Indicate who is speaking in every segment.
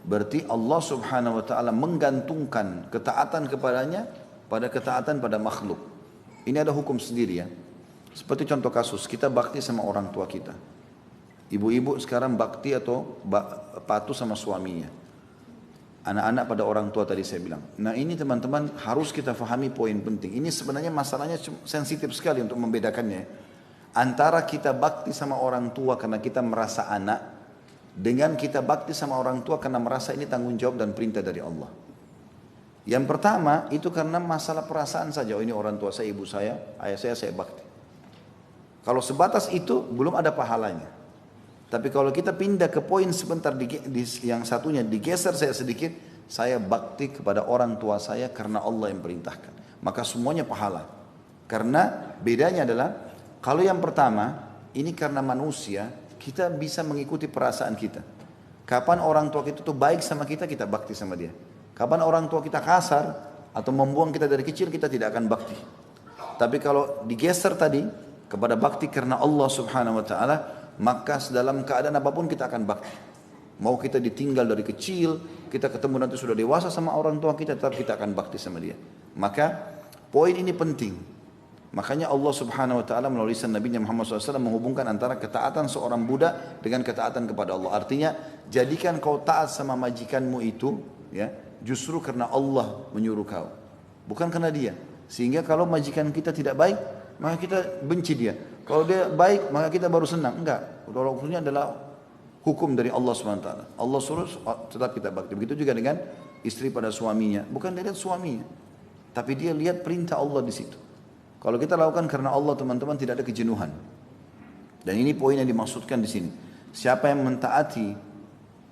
Speaker 1: Berarti Allah subhanahu wa ta'ala menggantungkan ketaatan kepadanya pada ketaatan pada makhluk. Ini ada hukum sendiri ya. Seperti contoh kasus, kita bakti sama orang tua kita. Ibu-ibu sekarang bakti atau patuh sama suaminya. Anak-anak pada orang tua tadi saya bilang. Nah ini teman-teman harus kita fahami poin penting. Ini sebenarnya masalahnya sensitif sekali untuk membedakannya. Antara kita bakti sama orang tua karena kita merasa anak, dengan kita bakti sama orang tua karena merasa ini tanggung jawab dan perintah dari Allah. Yang pertama itu karena masalah perasaan saja. Oh ini orang tua saya, ibu saya, ayah saya bakti. Kalau sebatas itu belum ada pahalanya. Tapi kalau kita pindah ke poin sebentar yang satunya digeser saya sedikit, saya bakti kepada orang tua saya karena Allah yang perintahkan. Maka semuanya pahala. Karena bedanya adalah kalau yang pertama ini karena manusia, kita bisa mengikuti perasaan kita. Kapan orang tua kita tuh baik sama kita, kita bakti sama dia. Kapan orang tua kita kasar atau membuang kita dari kecil, kita tidak akan bakti. Tapi kalau digeser tadi kepada bakti karena Allah subhanahu wa ta'ala, maka dalam keadaan apapun kita akan bakti. Mau kita ditinggal dari kecil, kita ketemu nanti sudah dewasa sama orang tua kita, tetap kita akan bakti sama dia. Maka poin ini penting. Makanya Allah subhanahu wa ta'ala melalui Nabi Muhammad SAW menghubungkan antara ketaatan seorang budak dengan ketaatan kepada Allah. Artinya jadikan kau taat sama majikanmu itu ya, justru karena Allah menyuruh kau. Bukan karena dia. Sehingga kalau majikan kita tidak baik, maka kita benci dia. Kalau dia baik, maka kita baru senang. Enggak. Hukumnya adalah hukum dari Allah subhanahu wa ta'ala. Allah suruh tetap kita bakti. Begitu juga dengan istri pada suaminya. Bukan dia lihat suaminya, tapi dia lihat perintah Allah di situ. Kalau kita lakukan karena Allah teman-teman tidak ada kejenuhan. Dan ini poin yang dimaksudkan di sini. Siapa yang mentaati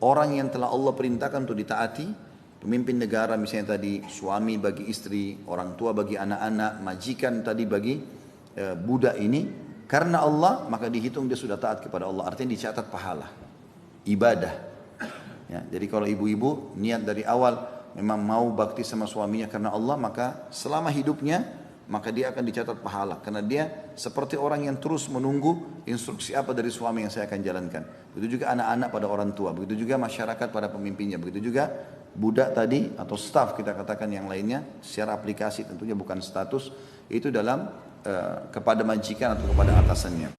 Speaker 1: orang yang telah Allah perintahkan untuk ditaati, pemimpin negara misalnya tadi, suami bagi istri, orang tua bagi anak-anak, majikan tadi bagi budak ini, karena Allah maka dihitung dia sudah taat kepada Allah. Artinya dicatat pahala, ibadah. Ya, jadi kalau ibu-ibu niat dari awal memang mau bakti sama suaminya karena Allah, maka selama hidupnya maka dia akan dicatat pahala karena dia seperti orang yang terus menunggu instruksi apa dari suami yang saya akan jalankan. Begitu juga anak-anak pada orang tua, begitu juga masyarakat pada pemimpinnya, begitu juga budak tadi atau staf kita katakan yang lainnya secara aplikasi tentunya bukan status itu dalam kepada majikan atau kepada atasannya.